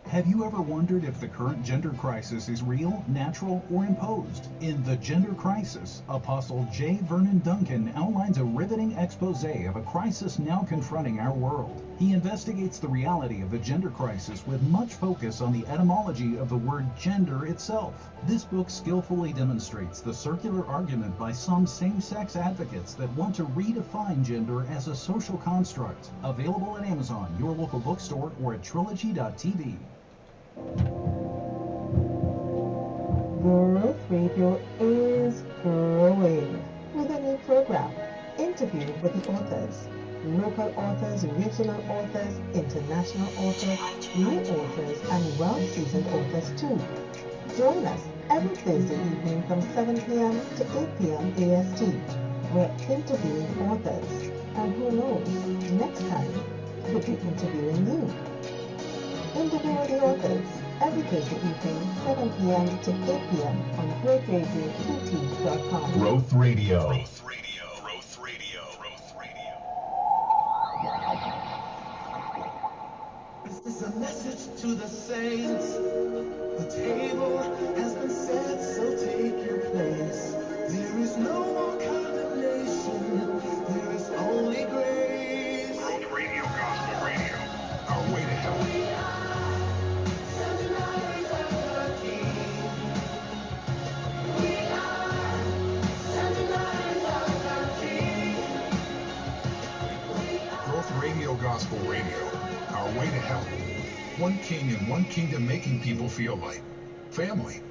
Have you ever wondered if the current gender crisis is real, natural, or imposed? In The Gender Crisis, Apostle J. Vernon Duncan outlines a riveting expose of a crisis now confronting our world. He investigates the reality of the gender crisis with much focus on the etymology of the word gender itself. This book skillfully demonstrates the circular argument by some same-sex advocates that want to redefine gender as a social construct. Available at Amazon, your local bookstore, or at trilogy.tv. Growth Radio is growing with a new program, interview with the authors, local authors, regional authors, international authors, new authors, and well-seasoned authors too. Join us every Thursday evening from 7 p.m. to 8 p.m. AST. We're interviewing authors, and who knows, next time we'll be interviewing you. Interview with the authors every Thursday evening, 7 p.m. to 8 p.m. on growthradiopt.com. Growth Radio. Growth Radio. Growth Radio. Growth Radio. This is a message to the saints. The table has been set, so take your place. There is no more condemnation. There is only grace. Gospel Radio, our way to help. One king and one kingdom making people feel like family.